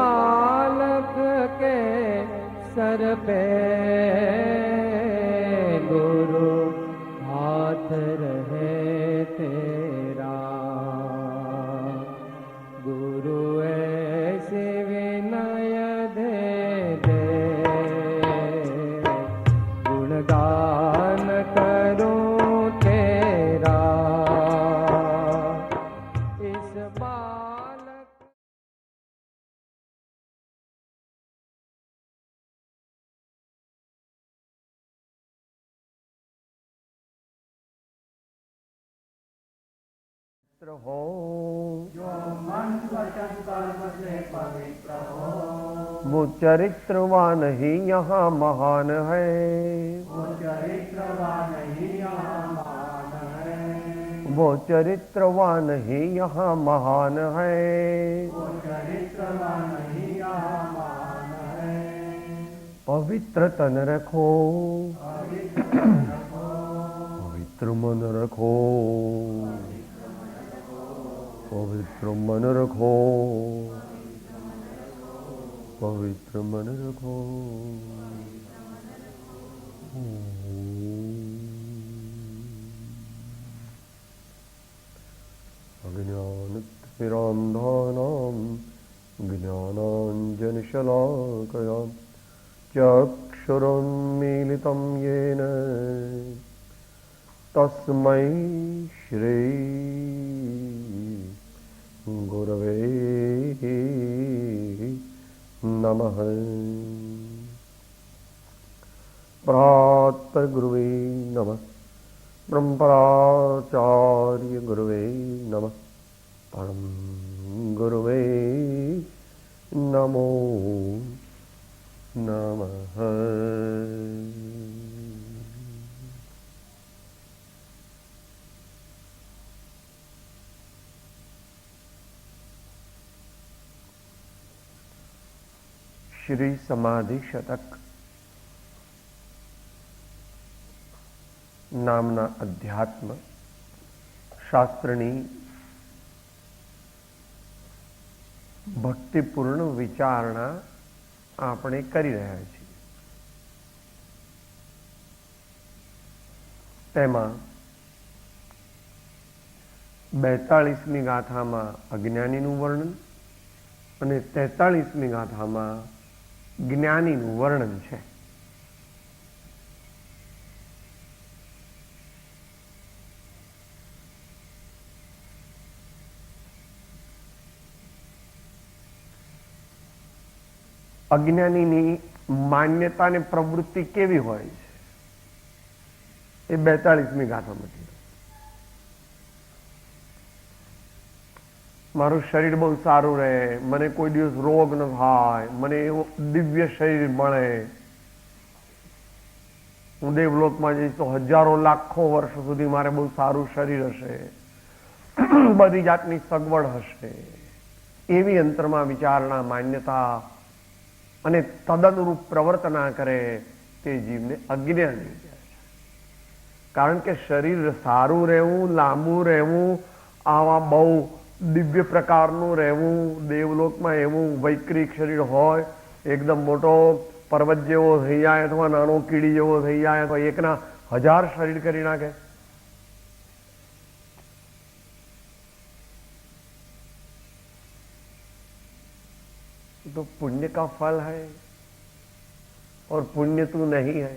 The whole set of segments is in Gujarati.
बालक के सर पे गुरु हाथ रहे तेरा। गुरु ऐसे विनय दे दे, गुणगान करूं तेरा। इस बालक हो जो मन वचन कर्म से पवित्र हो, वो चरित्रवान ही यहाँ महान है। वो चरित्रवान ही यहाँ महान है। वो चरित्रवान ही यहाँ महान है। वो चरित्रवान ही यहाँ महान है। पवित्र तन रखो, पवित्र मन रखो, पवित्र मन रखो, पवित्र मन रखो, पवित्र मन रखो। अज्ञानतिमिरान्धानां ज्ञानाञ्जनशलाकया चक्षुरुन्मीलितं येन तस्मै श्री गुरवे नमः। प्रातर्गुरुवे नमः, ब्रह्मपराचार्य गुरुवे नमः, परम गुरुवे नमो नमः। श्री समाधि शतक नामना अध्यात्म શાસ્ત્રની ભક્તિપૂર્ણ વિચારણા આપણે કરી રહ્યા છીએ। તેમાં 42મી ગાથામાં અજ્ઞાનીનું વર્ણન અને 43મી ગાથામાં જ્ઞાનીનું વર્ણન છે। અજ્ઞાનીની માન્યતા ને પ્રવૃત્તિ કેવી હોય છે એ 42મી ગાથામાં કીધું। મારું શરીર બહુ સારું રહે, મને કોઈ દિવસ રોગ ન થાય, મને એવું દિવ્ય શરીર મળે, હું દેવલોકમાં જઈશ તો હજારો લાખો વર્ષ સુધી મારે બહુ સારું શરીર હશે, બધી જાતની સગવડ હશે, એવી અંતરમાં વિચારણા માન્યતા અને તદનુરૂપ પ્રવર્તના કરે તે જીવને અજ્ઞાની કહે છે। કારણ કે શરીર સારું રહેવું, લાંબુ રહેવું, આવા બહુ દિવ્ય પ્રકારનું રહેવું, દેવલોકમાં એવું વૈક્રિક શરીર હોય, એકદમ મોટો પર્વત જેવો થઈ જાય અથવા નાનો કીડી જેવો થઈ જાય અથવા એકના 1000 શરીર કરી નાખે, तो पुण्य का फल है और पुण्य तू नहीं है।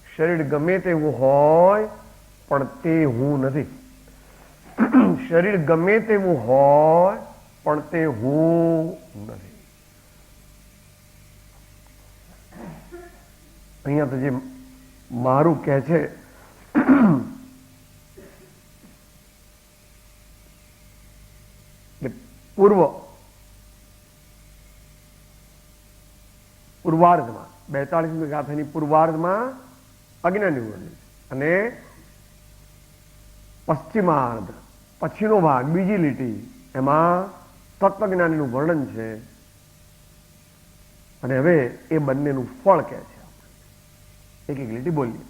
शरीर गमे तेवुं होय पण ते हूँ नहीं। शरीर गमे तेवुं होय पण ते हूँ नहीं। अहींया तो जे मारू कहे छे પૂર્વાર્ધમાં 42મી ગાથાની પૂર્વાર્ધમાં અજ્ઞાની વર્ણન અને પશ્ચિમાર્ધ પછીનો ભાગ બીજી લીટી એમાં તત્વજ્ઞાનીનું વર્ણન છે અને હવે એ બંનેનું ફળ કહે છે। એક એક લીટી બોલીએ।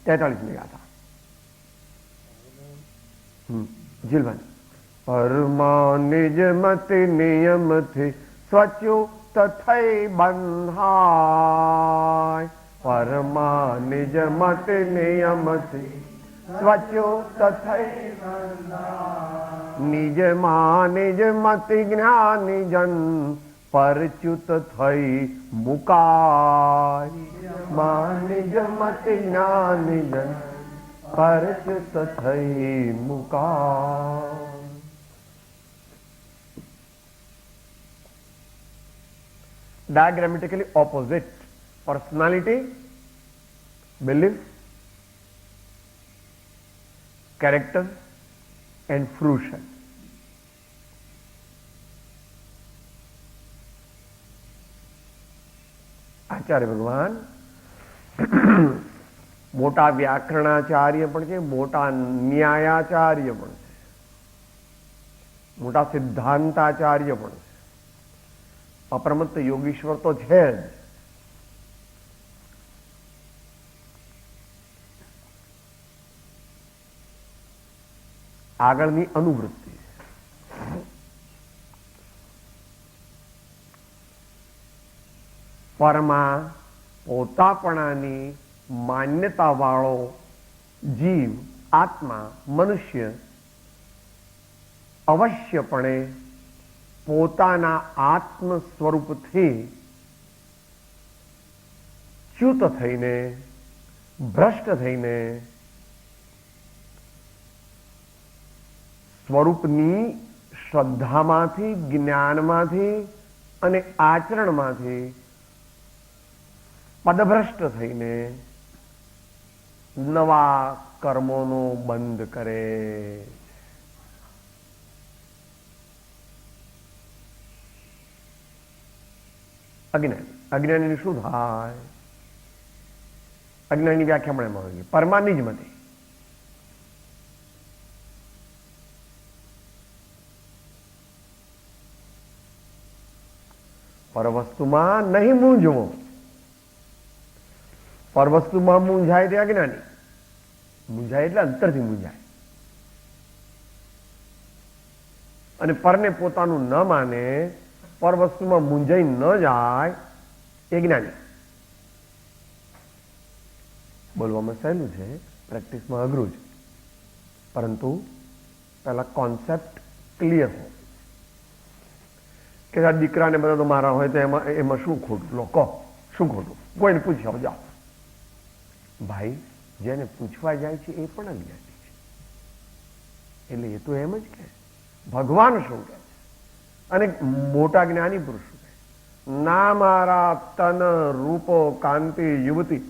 43મી ગાથા। જીલભાઈ, પરમા નિજ મત નિયમથી સ્વચ્યુત થઈ બંધાય. પરમા નિજ મત નિયમથી સ્વચ્યુત થઈ નિજમાં નિજ મત જ્ઞાની જન પરચ્યુત થઈ મુકાય. માં નિજ મત જ્ઞાની જન પરચ્યુત થઈ મુકાય. Diagrammatically opposite: personality, belief, character and fruition. Acharya ભગવાન મોટા વ્યાકરણાચાર્ય પણ છે, મોટા ન્યાયાચાર્ય પણ છે, મોટા સિદ્ધાંતાચાર્ય પણ છે. અપ્રમત્ત યોગીશ્વર તો છે જ. આગળની અનુવૃત્તિ, પરમા પોતાપણાની માન્યતા વાળો જીવ, આત્મા, મનુષ્ય અવશ્યપણે પોતાના આત્મ સ્વરૂપથી ચ્યુત થઈને, ભ્રષ્ટ થઈને સ્વરૂપની શ્રદ્ધામાંથી, જ્ઞાનમાંથી અને આચરણમાંથી પદભ્રષ્ટ થઈને નવા કર્મોનો બંધ કરે. અજ્ઞાની, અજ્ઞાનીને શું થાય? અજ્ઞાનની વ્યાખ્યા પણ એમાં આવી, પરમાની જ મતે પરવસ્તુમાં નહીં મૂંઝવો. પરવસ્તુમાં મૂંઝાય તે અજ્ઞાની. મૂંઝાય એટલે અંતરથી મૂંઝાય અને પરને પોતાનું ન માને, પર વસ્તુમાં મૂંઝાઈ ન જાય એ જ્ઞાની. બોલવામાં સહેલું છે, પ્રેક્ટિસમાં અઘરું છે, પરંતુ પહેલા કોન્સેપ્ટ ક્લિયર હો કે આ દીકરાને બધા તો મારા હોય તો એમાં શું ખોટું? લો કહો, શું ખોટું? કોઈને પૂછી આવો, જાઓ. ભાઈ, જેને પૂછવા જાય છે એ પણ અજ્ઞાની છે. એટલે એ તો એમ જ કે ભગવાન શું કહે છે? અને મોટા જ્ઞાની પુરુષ શું કહે? ના મારા તન રૂપો કાંતિ યુવતી,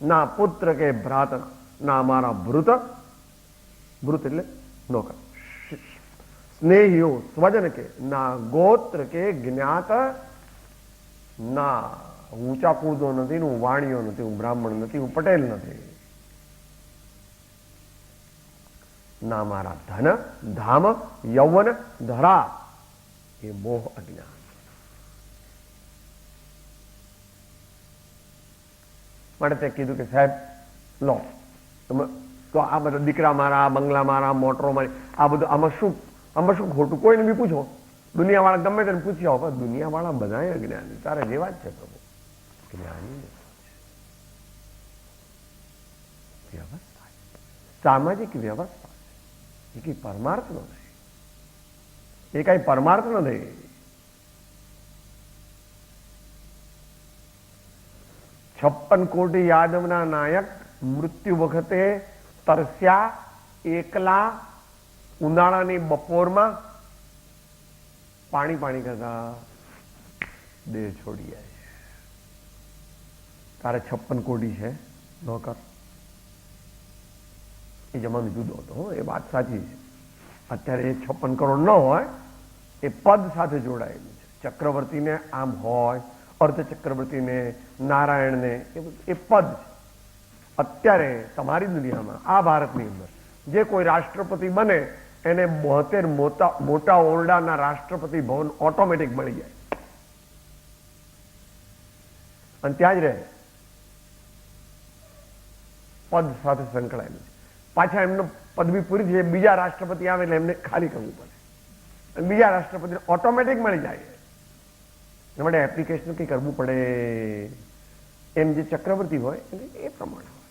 ના પુત્ર કે ભ્રાતના, ના મારા ભૃત, ભૃત એટલે નોકર, સ્નેહીઓ સ્વજન કે, ના ગોત્ર કે જ્ઞાત, ના ઊંચા કુળનો નથી, હું વાણિયો નથી, હું બ્રાહ્મણ નથી, હું પટેલ નથી, ના મારા ધન ધામ યૌવન ધરા, એ મોહ અજ્ઞાન. માટે તે કીધું કે સાહેબ લો તો આ બધા દીકરા મારા, બંગલા મારા, મોટરો મારી, આ બધું આમાં શું ખોટું? કોઈને બી પૂછો, દુનિયાવાળા ગમે તેને પૂછી આવો, પણ દુનિયાવાળા બધા અજ્ઞાની, તારા જેવા જ છે પ્રભુ. જ્ઞાની વ્યવસ્થા, સામાજિક વ્યવસ્થા, એ કઈ પરમાર્થ નથી, એ કઈ પરમાર્થ નથી. છપ્પન કોટી યાદવના નાયક મૃત્યુ વખતે તરસ્યા, એકલા ઉનાળાની બપોરમાં પાણી પાણી કરતા દેહ છોડી જાય છે. તારે 56 કોટી છે નોકર, એ જમાનો જુદો હતો, એ વાત સાચી છે. અત્યારે એ 56 કરોડ ન હોય, એ પદ સાથે જોડાયેલું છે. ચક્રવર્તીને આમ હોય, અર્ધ ચક્રવર્તીને, નારાયણને, એ પદ છે. અત્યારે તમારી દુનિયામાં, આ ભારતની અંદર જે કોઈ રાષ્ટ્રપતિ બને એને 72 મોટા ઓરડાના રાષ્ટ્રપતિ ભવન ઓટોમેટિક મળી જાય અને ત્યાં જ રહે, પદ સાથે સંકળાયેલું છે. પાછા એમનો પદવી પૂરી થઈ, બીજા રાષ્ટ્રપતિ આવે એટલે એમને ખાલી કરવું પડે, અને બીજા રાષ્ટ્રપતિને ઓટોમેટિક મળી જાય. એ માટે એપ્લિકેશન કંઈ કરવું પડે. એમ જે ચક્રવર્તી હોય એ પ્રમાણે હોય,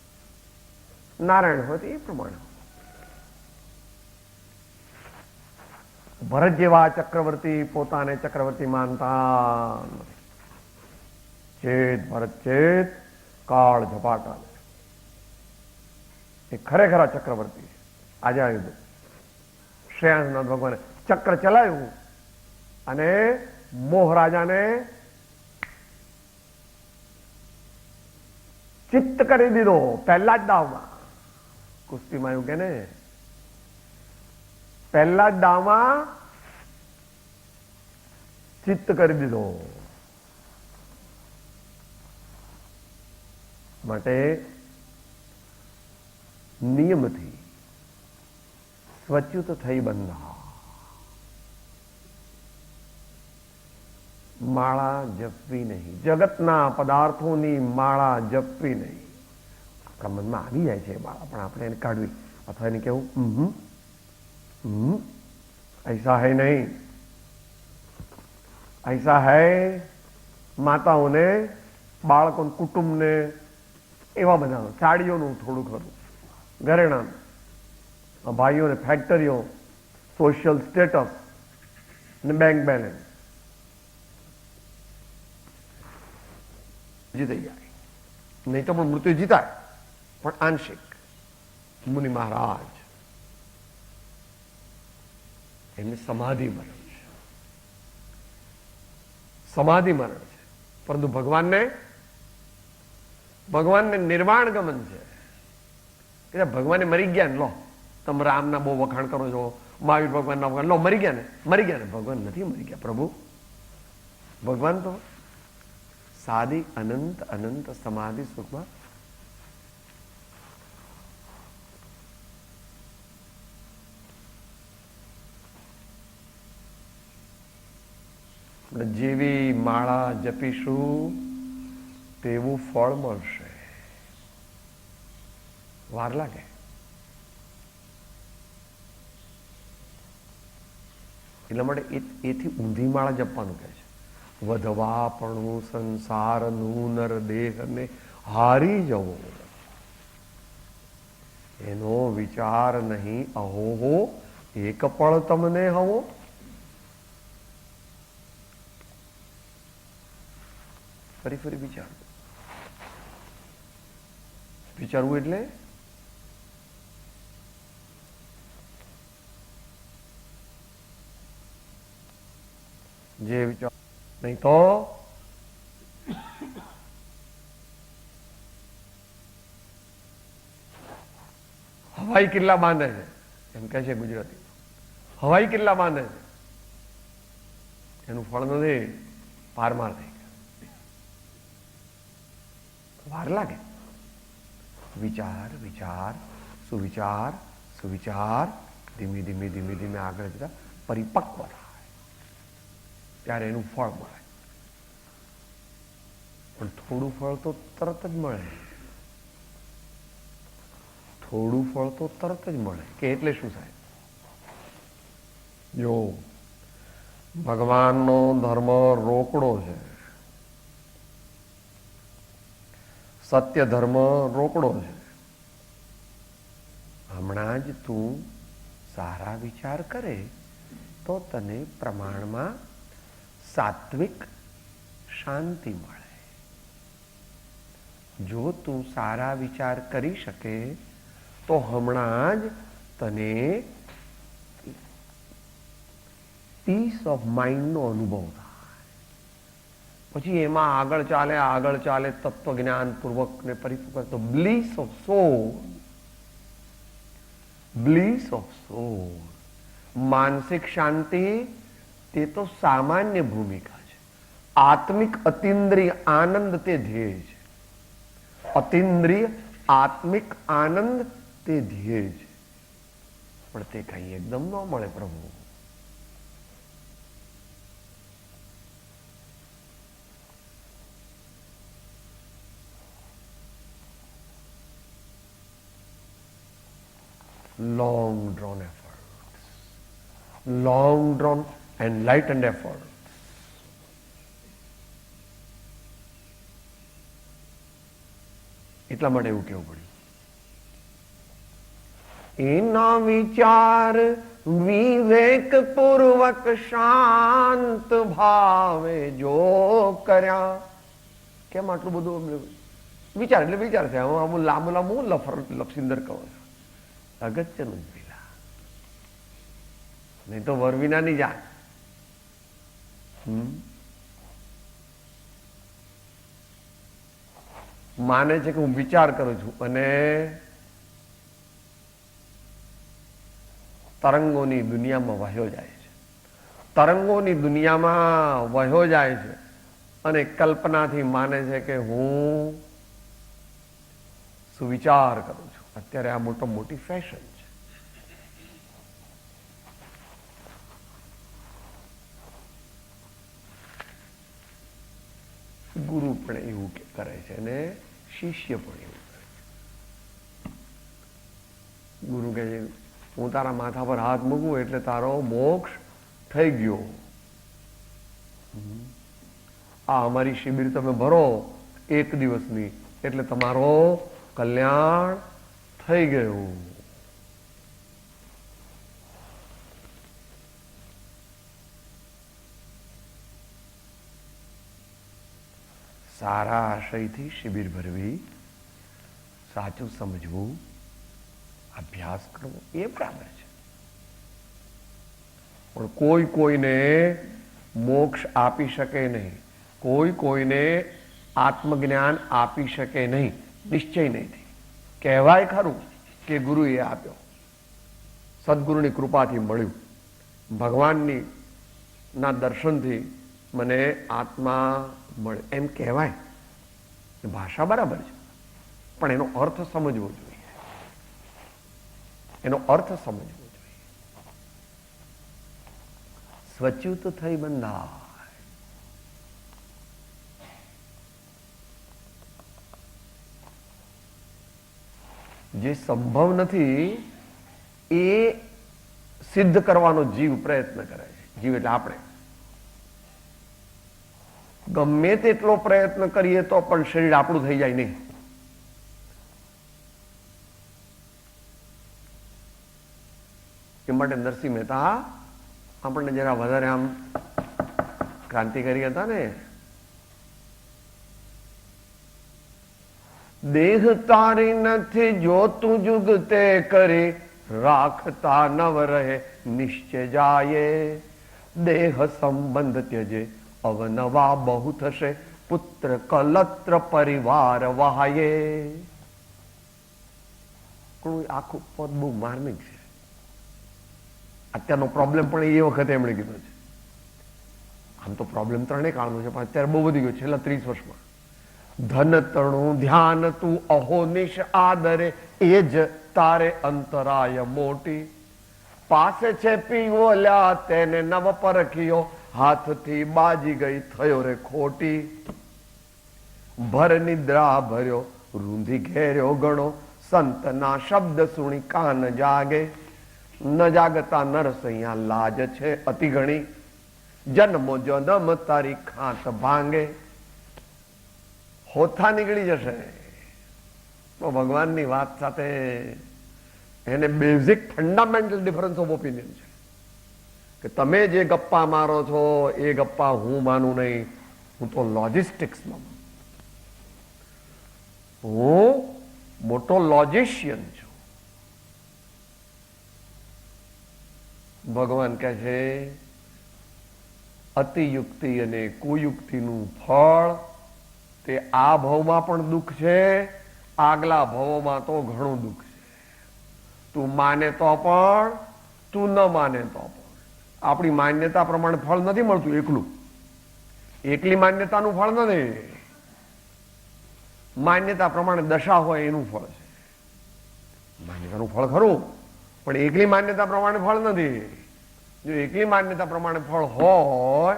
નારાયણ હોય તો એ પ્રમાણે હોય. ભરત જેવા ચક્રવર્તી પોતાને ચક્રવર્તી માનતા નથી. ચેત ભરત ચેત, કાળ ઝપાટા. એ ખરેખર ચક્રવર્તી છે. આજે આવ્યું શ્રેયાંસનાથ ભગવાને ચક્ર ચલાવ્યું અને મોહરાજાને ચિત્ત કરી દીધો પહેલા જ દાવમાં. કુસ્તીમાં એવું કે ને, પહેલા જ દાવમાં ચિત્ત કરી દીધો. માટે નિયમથી સ્વચ્યુત થઈ બંધા. માળા જપવી નહીં, જગતના પદાર્થોની માળા જપવી નહીં. આપણા મનમાં આવી જાય છે માળા, પણ આપણે એને કાઢવી, અથવા એને કેવું ऐसा है नहीं, ऐसा है. માતાઓને, બાળકો, કુટુંબને એવા બધા, સાડીઓનું થોડું ખરું, ઘરેણાં, ભાઈઓને ફેક્ટરીઓ, સોશિયલ સ્ટેટસ ને બેંક બેલેન્સ જીતી જાય. નહીં તો પણ મૃત્યુ જીતાય, પણ આંશિક. મુનિ મહારાજ એમને સમાધિ મરણ છે, સમાધિ મરણ છે. પરંતુ ભગવાનને નિર્વાણ ગમન છે. એટલે ભગવાને મરી ગયા ને, લો તમે રામના બહુ વખાણ કરો છો, મહાવીર ભગવાનના વખાણ, લો મરી ગયા ને. ભગવાન નથી મરી ગયા પ્રભુ. ભગવાન તો સાદી અનંત અનંત સમાધિ સુખમાં જેવી માળા જપીશું તેવું ફળ મળશે. વાર લાગે. એટલા માટે એથી ઊંધી માળા જપવાનું કહે છે. વધવા પણ સંસારનું નર દેહને હારી જવો, એનો વિચાર નહીં અહોહો એક પળ તમને હવો. ફરી વિચારવું એટલે જે વિચાર નહીં તો હવાઈ કિલ્લા બાંધે છે, એમ કહે છે ગુજરાતી. હવાઈ કિલ્લા બાંધે છે, એનું ફળ નથી, પારમાર થઈ ગયા. વાર લાગે. વિચાર વિચાર સુવિચાર સુવિચાર ધીમે ધીમે ધીમે ધીમે આગળ જતા પરિપક્વ થાય, ત્યારે એનું ફળ મળે. પણ થોડું ફળ તો તરત જ મળે. થોડું ફળ તો તરત જ મળે. કે એટલે શું થાય? જો ભગવાનનો ધર્મ રોકડો છે, સત્ય ધર્મ રોકડો છે. હમણાં જ તું સારા વિચાર કરે તો તને પ્રમાણમાં સાત્વિક શાંતિ મળે. જો તું સારા વિચાર કરી શકે તો હમણાં જ તને પીસ ઓફ માઇન્ડનો અનુભવ થાય. પછી એમાં આગળ ચાલે તત્વજ્ઞાન પૂર્વક ને પરિપક્વ તો bliss of soul, bliss of soul, માનસિક શાંતિ તે તો સામાન્ય ભૂમિકા છે. આત્મિક અતિન્દ્રિય આનંદ તે ધ્યેય છે. અતિન્દ્રિય આત્મિક આનંદ તે ધ્યેય છે. પણ તે કઈ એકદમ ન મળે પ્રભુ. long drawn efforts, long drawn enlightened efforts. એટલા માટે એવું કહેવું પડ્યું. એના વિચાર વિવેક પૂર્વક શાંત ભાવે જો કર્યા. કેમ આટલું બધું વિચાર? એટલે વિચાર છે આમ લાંબુ લાંબુ લપસિંદર કહો છો. અગત્યનું જ પેલા, નહીં તો વરવિના ની જાત. માને છે કે હું વિચાર કરું છું અને તરંગોની દુનિયામાં વહ્યો જાય છે, તરંગોની દુનિયામાં વહ્યો જાય છે અને કલ્પનાથી માને છે કે હું સુવિચાર કરું છું. અત્યારે આ મોટી ફેશન છે. ગુરુ પણ એવું કરે છે અને શિષ્ય પણ એવું કરે છે. ગુરુ કહે છે હું તારા માથા પર હાથ મૂકું એટલે તારો મોક્ષ થઈ ગયો. આ અમારી શિબિર તમે ભરો 1 દિવસની એટલે તમારો કલ્યાણ થઈ ગયું. સારા આશયથી શિબિર ભરવી, સાચું સમજવું, અભ્યાસ કરવો એ બરાબર છે. પણ કોઈ કોઈને મોક્ષ આપી શકે નહીં, કોઈ કોઈને આત્મજ્ઞાન આપી શકે નહીં, નિશ્ચય નહીં. કહેવાય ખરું કે ગુરુએ આપ્યો, સદગુરુની કૃપાથી મળ્યું, ભગવાનની ના દર્શનથી મને આત્મા મળે એમ કહેવાય. ભાષા બરાબર છે પણ એનો અર્થ સમજવો જોઈએ, એનો અર્થ સમજવો જોઈએ. સ્વચ્યુત થઈ બંધાય. જે સંભવ નથી એ સિદ્ધ કરવાનો જીવ પ્રયત્ન કરે છે. જીવ એટલે આપણે ગમે તેટલો પ્રયત્ન કરીએ તો પણ શરીર આપણું થઈ જાય નહીં. એ માટે નરસિંહ મહેતા આપણને જરા વધારે આમ ક્રાંતિકારી હતા ને. દેહ તારી નથી જો તું જુગ તે કરી, રાખતા નવ રહે નિશ્ચય જાય. દેહ સંબંધ ત્યજે અવનવા બહુ થશે, પુત્ર કલત્ર પરિવાર વહાયે. આખું પદ બહુ માર્મિક છે. અત્યારનો પ્રોબ્લેમ પણ એ વખતે એમણે કીધો છે. આમ તો પ્રોબ્લેમ 3 કાળનો છે પણ અત્યારે બહુ વધી ગયો છેલ્લા 30 વર્ષમાં. ધન તણું ધ્યાન તું અહોનિશ આદરે, એ જ તારે અંતરાય મોટી. પાસે છે પીવોલ્યા તેને નવ પરખ્યો, હાથથી બાજી ગઈ થયો રે ખોટી. ભર નિદ્રા ભર્યો રૂંધી ઘેર્યો ગણો, સંતના શબ્દ સુણી કાન જાગે. ન જાગતા નરસૈયા લાજ છે અતિ ઘણી, જન્મો જન્મ તારી ખાંત ભાંગે. હોથા નીકળી જશે તો ભગવાનની વાત સાથે એને basic fundamental difference of opinion છે કે તમે જે ગપ્પા મારો છો એ ગપ્પા હું માનું નહીં. હું તો લોજિસ્ટિક્સમાં, હું મોટો લોજિશિયન છું. ભગવાન કહે છે અતિયુક્તિ અને કુયુક્તિનું ફળ તે આ ભવમાં પણ દુઃખ છે, આગલા ભવોમાં તો ઘણું દુઃખ છે. તું માને તો પણ, તું ન માને તો પણ. આપણી માન્યતા પ્રમાણે ફળ નથી મળતું એકલું. એકલી માન્યતાનું ફળ નથી. માન્યતા પ્રમાણે દશા હોય એનું ફળ છે. માન્યતાનું ફળ ખરું પણ એકલી માન્યતા પ્રમાણે ફળ નથી. જો એકલી માન્યતા પ્રમાણે ફળ હોય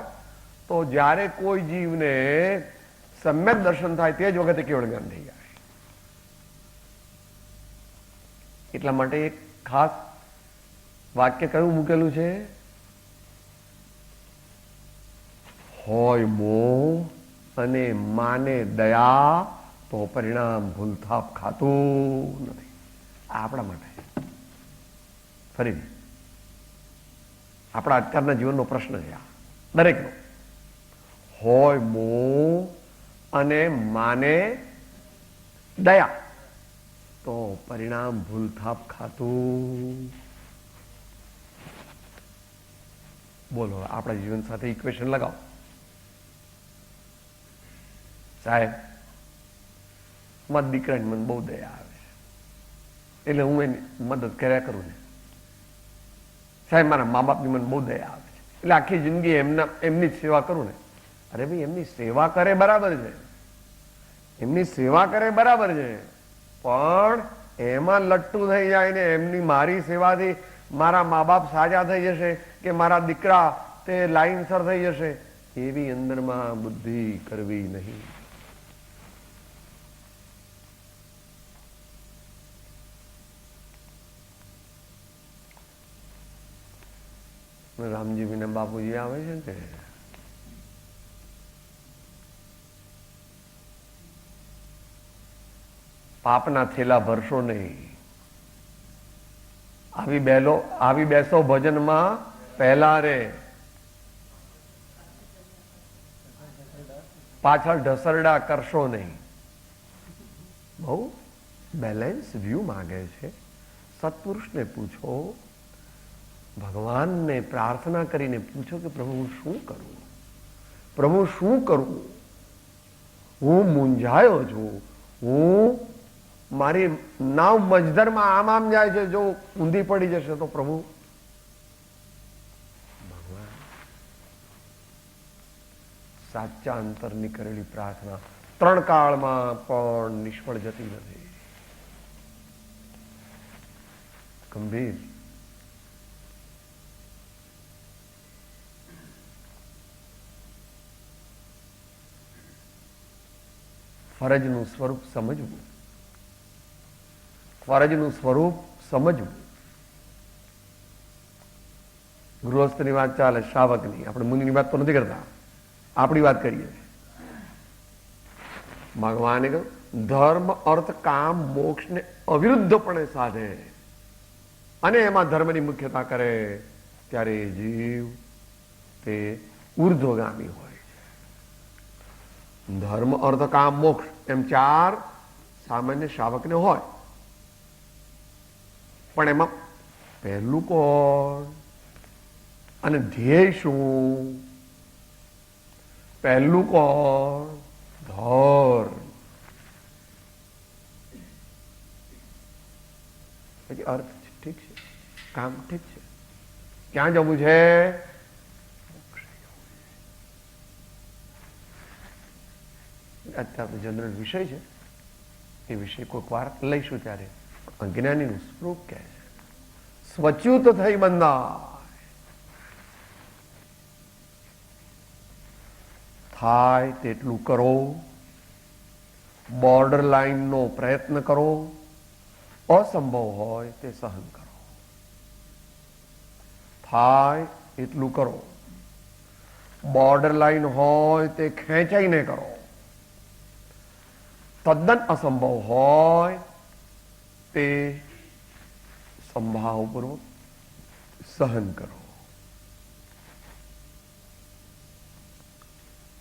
તો જ્યારે કોઈ જીવને સમ્યક દર્શન થાય તે જ વખતે કેવળ જ્ઞાન થઈ જાય. એટલા માટે એક ખાસ વાક્ય કયું મૂકેલું છે? હોય મોહ અને માને દયા તો પરિણામ ભૂલથાપ ખાતું નથી. આ આપણા માટે ફરી આપણા અત્યારના જીવનનો પ્રશ્ન છે આ દરેકનો. હોય મોહ અને માને દયા તો પરિણામ ભૂલથાપ ખાતું. બોલો આપણા જીવન સાથે ઇક્વેશન લગાવો. સાહેબ મારા દીકરાની મને બહુ દયા આવે છે એટલે હું એની મદદ કર્યા કરું ને. સાહેબ મારા મા બાપની મને બહુ દયા આવે છે એટલે આખી જિંદગી એમની જ સેવા કરું ને. અરે ભાઈ એમની સેવા કરે બરાબર છે, એમની સેવા કરે બરાબર છે, પણ એમાં લટ્ટુ થઈ જાય ને એમની મારી સેવાથી મારા મા બાપ સાજા થઈ જશે કે મારા દીકરા તે લાઈનસર થઈ જશે એવી અંદરમાં બુદ્ધિ કરવી નહીં. રામજી વિના બાપુજી આવે છે ને પાપના થેલા ભરશો નહીં. આવી બેસો ભજનમાં પહેલા રે પાછળ ઢસરડા કરશો નહીં. બહુ બેલેન્સ વ્યૂ માંગે છે. સત્પુરુષને પૂછો, ભગવાનને પ્રાર્થના કરીને પૂછો કે પ્રભુ હું શું કરું, પ્રભુ શું કરું, હું મૂંઝાયો છું, હું મારી નાવ મજદરમાં આમ જાય છે, જો ઊંધી પડી જશે તો પ્રભુ. ભગવાન સાચા અંતરની કરેલી પ્રાર્થના 3 કાળમાં પણ નિષ્ફળ જતી નથી. ગંભીર ફરજનું સ્વરૂપ સમજવું, ફરજનું સ્વરૂપ સમજવું. ગૃહસ્થની વાત ચાલે, શ્રાવકની. આપણે મુનિની વાત તો નથી કરતા, આપણી વાત કરીએ. ભગવાને કહ્યું ધર્મ અર્થ કામ મોક્ષને અવિરુદ્ધપણે સાધે અને એમાં ધર્મની મુખ્યતા કરે ત્યારે જીવ તે ઉર્ધ્વગામી હોય છે. ધર્મ અર્થ કામ મોક્ષ એમ 4 સામાન્ય શ્રાવકને હોય, પણ એમાં પહેલું કોણ અને ધ્યેય શું? પહેલું કોણ? ધર્મ. પછી અર્થ ઠીક છે, કામ ઠીક છે, ક્યાં જવું છે? અત્યારે જનરલ વિષય છે, એ વિષય કોઈક વાર લઈશું ત્યારે. અજ્ઞાનીનું સ્વરૂપ કહે છે સ્વચ્યુત થઈ બંધાય. થાય તેટલું કરો, બોર્ડર લાઈનનો પ્રયત્ન કરો, અસંભવ હોય તે સહન કરો. થાય એટલું કરો, બોર્ડર લાઈન હોય તે ખેંચાઈને કરો, તદ્દન અસંભવ હોય તે સંભાવપૂર્વક સહન કરો.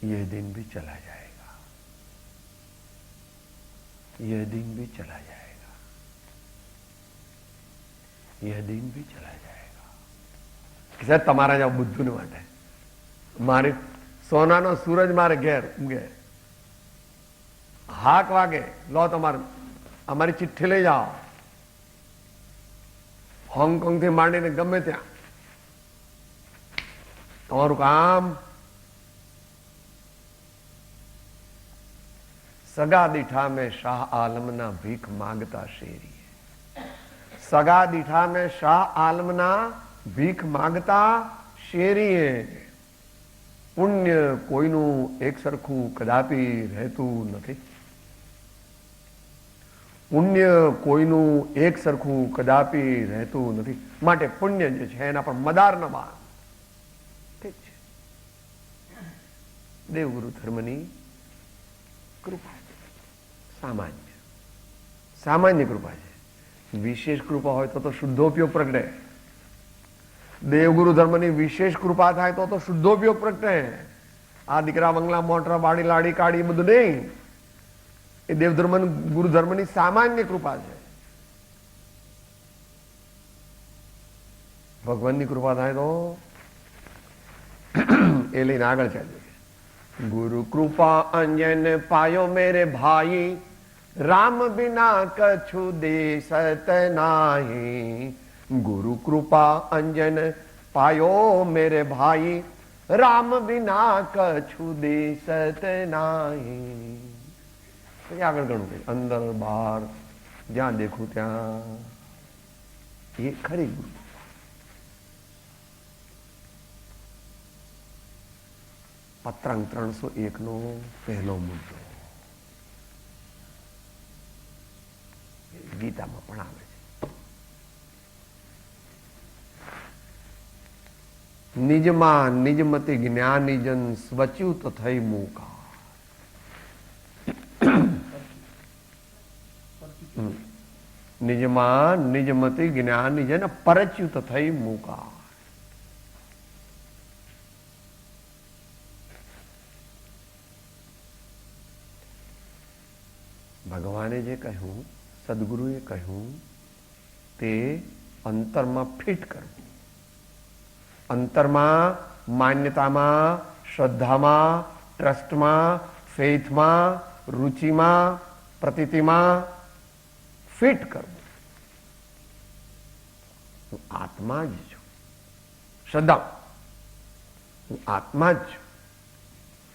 यह दिन भी चला जाएगा, यह दिन भी चला जाएगा, यह दिन भी चला जाएगा. સાહેબ તમારા જેવા બુદ્ધુને માટે મારે સોનાનો સૂરજ મારે ઘેર ઉગે, હાક વાગે, લો તમારે અમારી ચિઠ્ઠી લઈ જાઓ, હોંગકોંગ થી માંડીને ગમે ત્યાં તમારું કામ. સગા દીઠા में શાહ આલમના ભીખ માંગતા શેરી, સગા દીઠા में શાહ આલમના ભીખ માંગતા શેરીએ. પુણ્ય કોઈનું એક સરખું કદાપી રહેતું નથી. પુણ્ય કોઈનું એક સરખું કદાપી રહેતું નથી, માટે પુણ્ય જે છે એના પર મદાર ન બાંધ. ઠીક છે, દેવગુરુ ધર્મની કૃપા સામાન્ય સામાન્ય કૃપા છે. વિશેષ કૃપા હોય તો શુદ્ધોપયોગ પ્રગટે. દેવગુરુ ધર્મની વિશેષ કૃપા થાય તો શુદ્ધોપયોગ પ્રગટે. આ દીકરા બંગલા મોટરા બાડી લાડી કાઢી બધું નહીં, એ દેવધર્મ ગુરુ ધર્મની સામાન્ય કૃપા છે. ભગવાનની કૃપા થાય તો એ લઈને આગળ ચાલીએ. गुरु कृपा अंजन पायो मेरे भाई, राम बिना कछु देसत नाही. गुरु कृपा अंजन पायो मेरे भाई, राम बिना कछु देसत नाही. આગળ ઘણું કઈ અંદર બહાર જ્યાં દેખું ત્યાં એ ખરી ગુરુ. પત્રાંક 301 પહેલો મુદ્દો ગીતામાં પણ આવે છે. નિજમાં નિજમતી જ્ઞાનીજન સ્વચ્યુત થઈ મૂકા. નિજમાં નિજમતી જ્ઞાનીજન પરચ્યુત થઈ મૂકા. ભગવાને જે કહ્યું, સદગુરુએ કહ્યું તે અંતરમાં ફિટ કરવું. અંતરમાં, માન્યતામાં, શ્રદ્ધામાં, ટ્રસ્ટમાં, ફેથમાં, રુચિમાં, પ્રતીતિમાં ફિટ કરવું. હું આત્મા જ છું. શ્રદ્ધા, હું આત્મા જ છું.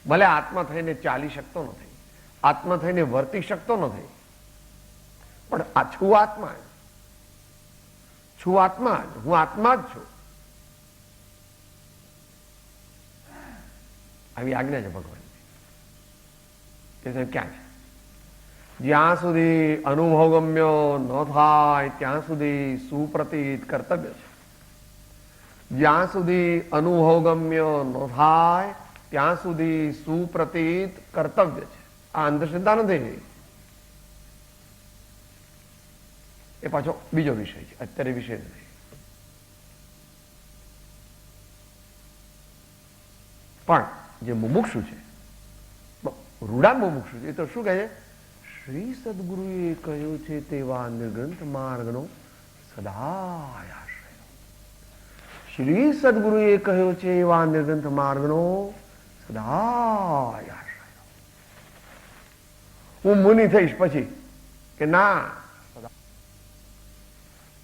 ભલે આત્મા થઈને ચાલી શકતો નથી, આત્મા થઈને વર્તી શકતો નથી, પણ આ છું આત્મા જ. છું આત્મા જ, હું આત્મા જ છું. આવી આજ્ઞા છે ભગવાનની. એ ક્યાં છે? જ્યાં સુધી અનુભવ ગમ્યો ન થાય ત્યાં સુધી સુપ્રતીત કર્તવ્ય છે. જ્યાં સુધી અનુભવ ગમ્ય ન થાય ત્યાં સુધી સુપ્રતીત કર્તવ્ય છે. આ અંધશ્રદ્ધા નથી. એ પાછો બીજો વિષય છે, અત્યારે વિષય નથી. પણ જે મુમુક્ષુ છે, રૂડા મુમુક્ષુ છે, એ તો શું કહે છે? શ્રી સદગુરુએ કહ્યું છે તેવા નિર્ગ્રંથ માર્ગનો સદાય આશ્રય. શ્રી સદગુરુએ કહ્યો છે એવા નિર્ગ્રંથ માર્ગનો સદાય આશ્રય. હું મુનિ થઈશ પછી કે ના,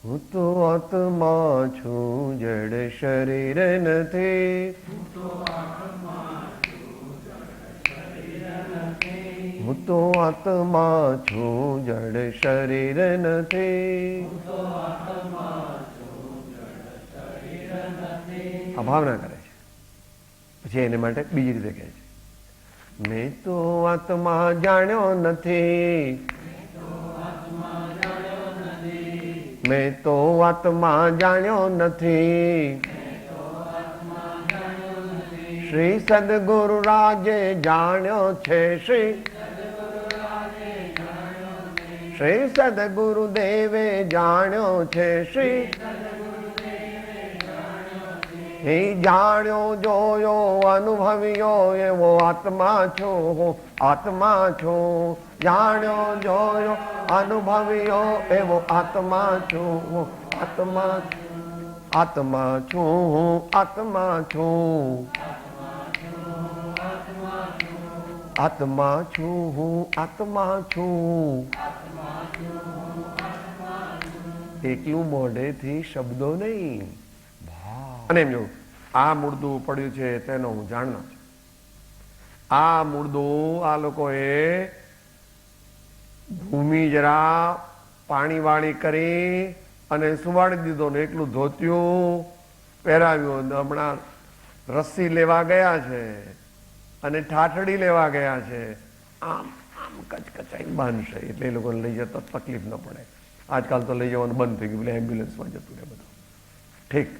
હું તો આત્મા છું, જડ શરીર નથી. હું તો આત્મા છું, જડ શરીર નથી. આ ભાવના કરે છે. પછી એને માટે બીજી રીતે કહે છે, મેં તો આત્મા જાણ્યો નથી. મેં તો આત્મા જાણ્યો નથી. શ્રી સદગુરુ રાજે જાણ્યો છે. શ્રી સદગુરુ દેવે જાણ્યો છે. એ જાણ્યો જોયો અનુભવ્યો એવો આત્મા છું. આત્મા છું. જાણ્યો જોયો અનુભવ્યો એવો આત્મા છું. આત્મા આત્મા છું. આત્મા છું. આત્મા છું. આત્મા છું. એકલું મોઢેથી શબ્દો નહીં. અને એમ જો આ મુર્દું પડ્યું છે તેનો હું જાણનો છું. આ મુર્દું આ લોકોએ ભૂમિ જરા પાણી વાળી કરી અને સુવાડી દીધો ને એકલું ધોત્યું પહેરાવ્યું. હમણાં રસ્સી લેવા ગયા છે અને ઠાઠડી લેવા ગયા છે. આમ આમ કચકચાઈ બાંધશે એટલે એ લોકોને લઈ જતા તકલીફ ન પડે. આજકાલ તો લઈ જવાનું બંધ થઈ ગયું, એટલે એમ્બ્યુલન્સમાં જતું રહે બધું. ઠીક.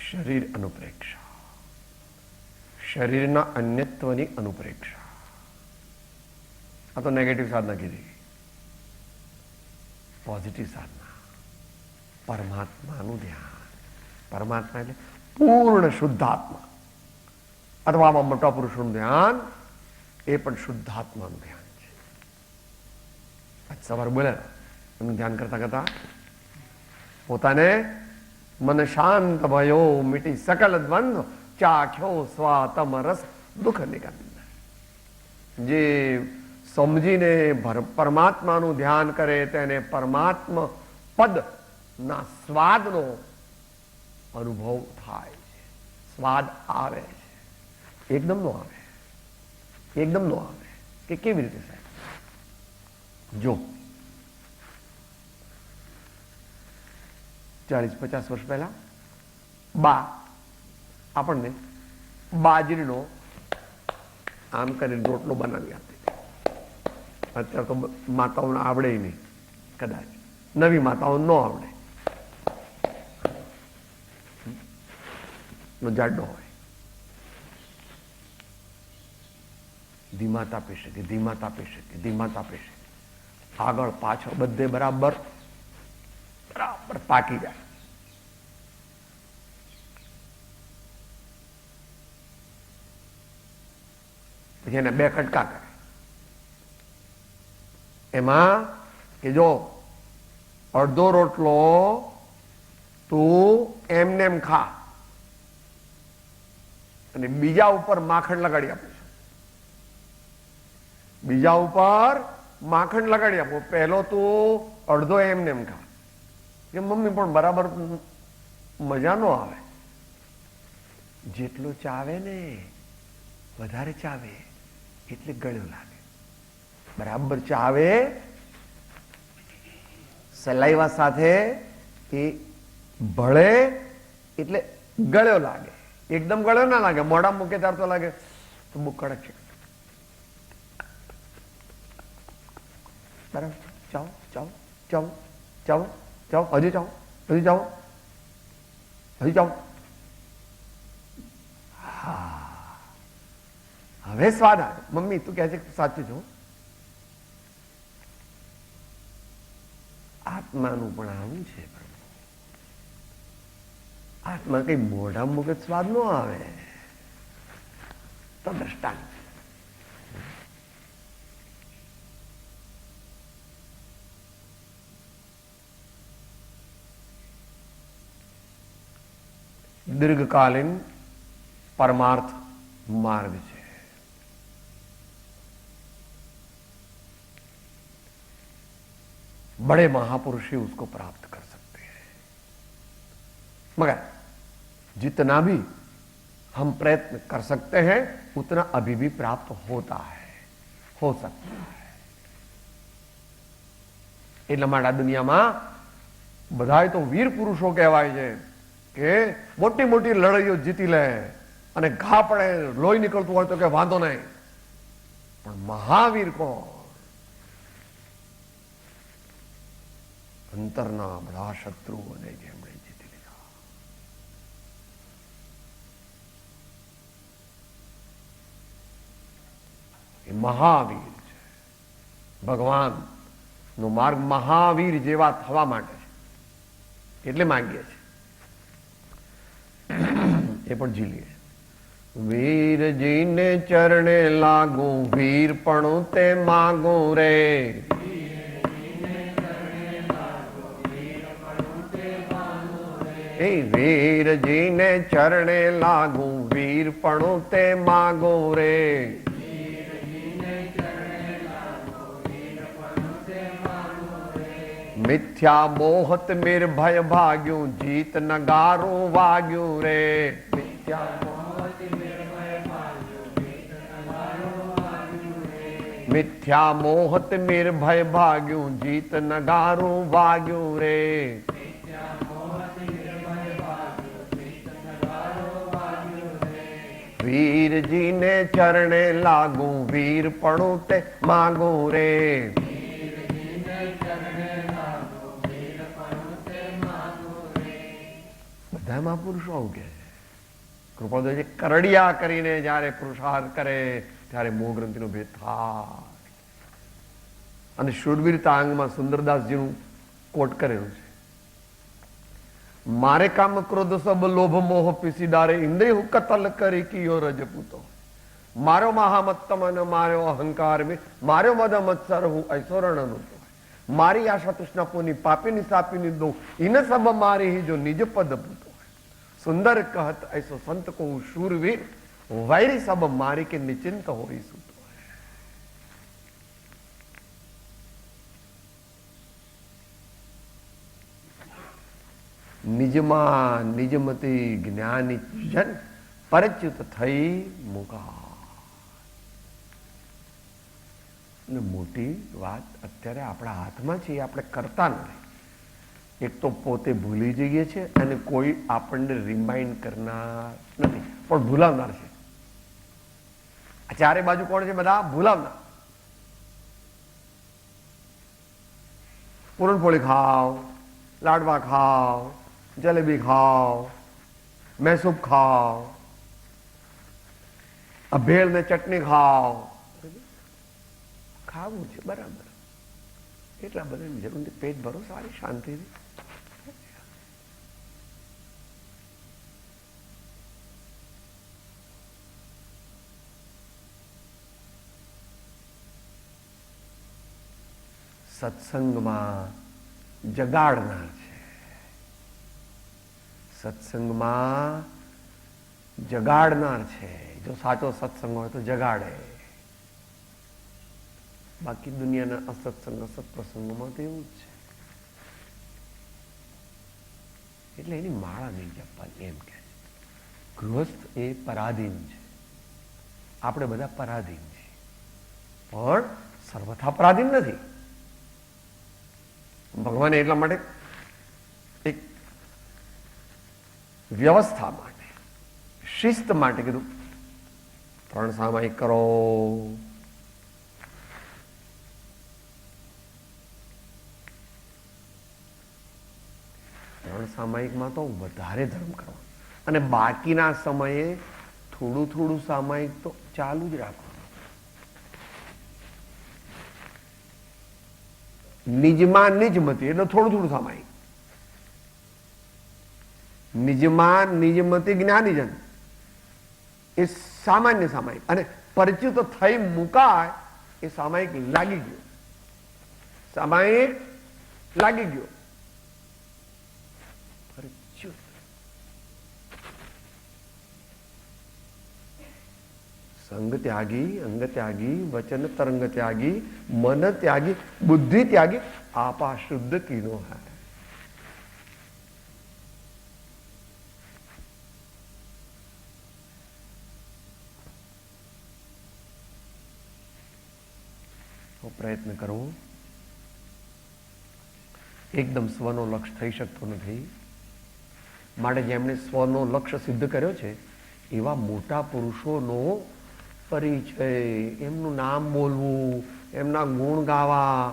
શરીર અનુપ્રેક્ષા, શરીરના અન્યત્વની અનુપ્રેક્ષા. આ તો નેગેટિવ સાધના કીધી. પોઝિટિવ સાધના પરમાત્માનું ધ્યાન. પરમાત્મા એટલે પૂર્ણ શુદ્ધાત્મા, અથવા આમાં મોટા પુરુષોનું ધ્યાન, એ પણ શુદ્ધાત્માનું ધ્યાન છે. આજ સવારે બોલ્યા એનું ધ્યાન કરતા કરતા પોતાને મન શાંત ભયો મિટી સકલ દ્વંદ્વ ચાખ્યો સ્વાતમ રસ દુઃખ નિકંદ. જે સમજીને પરમાત્માનું ધ્યાન કરે તેને પરમાત્મા પદ ના સ્વાદનો અનુભવ થાય છે. સ્વાદ આવે છે, એકદમ નો આવે. એકદમ નો આવે કે કેવી રીતે સાહેબ? જો 40-50 વર્ષ પહેલા બા આપણને બાજરીનો આમ કરીને રોટલો બનાવી આપતી. અત્યારે તો માતાઓને આવડે નહીં, કદાચ નવી માતાઓ ન આવડે, જાડો હોય. ધીમા તાપી શકે, ધીમા તાપી શકે, ધીમા તાપી શકે, આગળ પાછળ બધે બરાબર બરાબર પાકી જાય. પછી એને 2 કટકા કરે. એમાં કે જો અડધો રોટલો તું એમને એમ ખા અને બીજા ઉપર માખણ લગાડી આપે છે. બીજા ઉપર માખણ લગાડી આપો, પહેલો તું અડધો એમને એમ ખા. કે મમ્મી પણ બરાબર મજા નો આવે. જેટલો ચાવે ને વધારે ચાવે એટલે ગળ્યો લાગે. બરાબર ચાવે સલાઈવા સાથે એ ભળે એટલે ગળ્યો લાગે. એકદમ ગળ્યો ના લાગે, મોઢા મૂકે ત્યારે તો લાગે તો બહુ કડક છે. બરાબર ચાવો ચાવો ચાવો ચાવો ચાવો, હજી ચાવો, હજી ચાવો, હજી ચાવો. હા, હવે સ્વાદ આવે. મમ્મી તું કહે છે સાચું છું. આત્માનું પણ આવું છે. આત્મા કઈ મોઢા મૂકે સ્વાદ નો આવે. તો દ્રષ્ટાંત દીર્ઘકાલીન परमार्थ मार्ग है। बड़े महापुरुष ही उसको प्राप्त कर सकते हैं, मगर जितना भी हम प्रयत्न कर सकते हैं उतना अभी भी प्राप्त होता है, हो सकता है। એટલા માટે આ દુનિયામાં બધાય તો વીર પુરુષો કહેવાય છે કે મોટી મોટી લડાઈઓ જીતી લે અને ઘા પડે લોહી નીકળતું હોય તો કે વાંધો નહીં, પણ મહાવીર કોણ? અંતરના બધા શત્રુઓને જેમણે જીતી લીધા। એ મહાવીર છે। ભગવાન નો માર્ગ મહાવીર જેવા થવા માટે છે એટલે માંગીએ છીએ, એ પણ ઝીલીએ। વીરજીને ચરણે લાગુ વીરપણું તે માગું રે, એ વીરજીને ચરણે લાગુ વીરપણું તે માગું રે। मिथ्या मोहत मेर भय भाग्यू जीत नगारू वाग्यू रे। मिथ्या मोहत मेर भय भाग्यू जीत नगारू वाग्यू रे। मिथ्या मोहत मेर भय भाग्यू जीत नगारू वाग्यू रे। मिथ्या मोहत मेर भय વીરજીને ચરણે લાગું, વીરપણું તે માગું રે. બધા મહાપુરુષો આવું કે કૃપાળુદાસજી કરડિયા કરીને જયારે પુરુષાર્થ કરે ત્યારે મોહ ગ્રંથિનો ભેદ થાય. અને શૂરવીરતા અંગમાં સુંદરદાસજીનું કોટ કરેલું છે. મારે કામ ક્રોધ સબ લોભ મોહ પીસી ડારે, ઇન્દ્રિય હું કતલ કરી કિયો રજપૂતો. મારો મહામત્તમ અને મારો અહંકાર મેં, મારો મદ મત્સર હું ઐશ્વરણ નું. મારી આશા તૃષ્ણાપોની પાપીની સાપીની દો, ઇન સબ મારી ही जो निज पद पूतो. सुंदर कहत ऐसो संत को शूरवीर, वैरी सब मारी के निचिंत हो सूतो. નિજમાં નિજમતી જ્ઞાની જન પરચ્યુત થઈ મુકા. મોટી વાત અત્યારે આપણા હાથમાં છે, આપણે કરતા નથી. એક તો પોતે ભૂલી જઈએ છે અને કોઈ આપણને રિમાઇન્ડ કરનાર નથી, પણ ભૂલાવનાર છે. આ ચારે બાજુ કોણ છે? બધા ભૂલાવનાર. પૂરણપોળી ખાવ, લાડવા ખાવ, જલેબી ખાવ, મૈસૂબ ખાવ, ભેળ ને ચટણી ખાવ, ખાવું છે બરાબર, એટલા બધાની જરૂર નથી. પેટ ભરો સારી શાંતિથી. સત્સંગમાં જગાડનાર છે. સત્સંગમાં જગાડનાર છે. જો સાચો સત્સંગ હોય તો જગાડે. બાકી દુનિયાના અસત્સંગ અસત પ્રસંગોમાં તો એવું જ છે. એટલે એની માળા નહીં જપવાની એમ કે. ગૃહસ્થ એ પરાધીન છે. આપણે બધા પરાધીન છીએ, પણ સર્વથા પરાધીન નથી. ભગવાને એટલા માટે એક વ્યવસ્થા માટે, શિસ્ત માટે કીધું 3 સામાયિક કરો. સામાયિકમાં તો વધારે ધર્મ કરવાનો અને બાકીના સમયે થોડું થોડું સામાયિક તો ચાલુ જ રાખવાનું. નિજમાં નિજમતી એટલે થોડું થોડું સામાયિક. નિજમાં નિજમતી જ્ઞાનીજન એ સામાન્ય સામાયિક, અને પરિચિત થઈ મુકાય એ સામાયિક લાગી ગયો. સામાયિક લાગી ગયો. संग त्यागी, अंग त्यागी, वचन तरंग त्यागी, मन त्यागी, बुद्धि त्यागी, आपा शुद्ध कीनो है. तो प्रयत्न करो. એકદમ સ્વનો લક્ષ્ય થઈ શકતો નથી. માટે જેમણે સ્વનો લક્ષ્ય સિદ્ધ કર્યો છે એવા મોટા પુરુષોનો પરિચય, એમનું નામ બોલવું, એમના ગુણ ગાવા,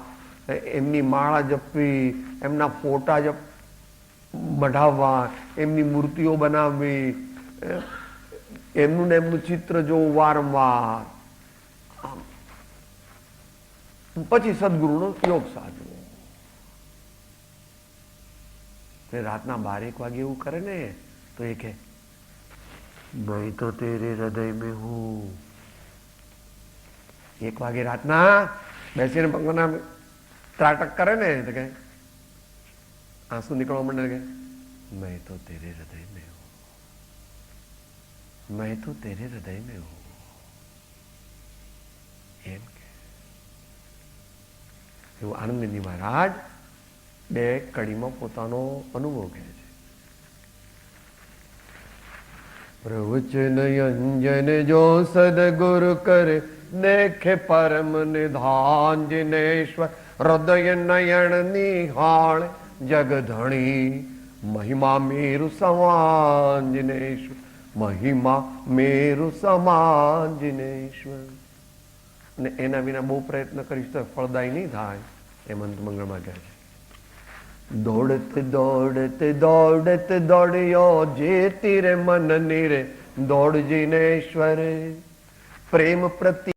એમની માળા જપવી, એમના ફોટા મઢાવવા, એમની મૂર્તિઓ બનાવવી, એમનું ને એમનું ચિત્ર જોવું વારંવાર, પછી સદગુરુનો યોગ સાધવો. રાતના 12-1 વાગે એવું કરે ને તો એ કે मैं तो तेरे हृदय में हूं. 1 વાગે રાતના બેસીને ભગવાનના ત્રાટક કરે ને તો કે આંસુ નીકળવા માંડે કે मैं तो तेरे हृदय में हूं, मैं तो तेरे हृदय में हूं. એમ કે એવું આનંદની મહારાજ 2 કડીમાં પોતાનો અનુભવ કહે છે. प्रवचन अंजन जो सदगुरु कर देखे परम निधान जिनेश्वर हृदय नयन निहाल जग धणी महिमा मेरु समान जिनेश्वर મહિમા મેરુ સમાન જિનેશ્વર. અને એના વિના બહુ પ્રયત્ન કરીશ તો ફળદાયી નહીં થાય. એ મંત્ર મંગળમાં કહે છે, દોડત દોડત દોડત દોડ્યો જે તીરે મન નીરે દોડ જિનેશ્વર. પ્રેમ પ્રતિ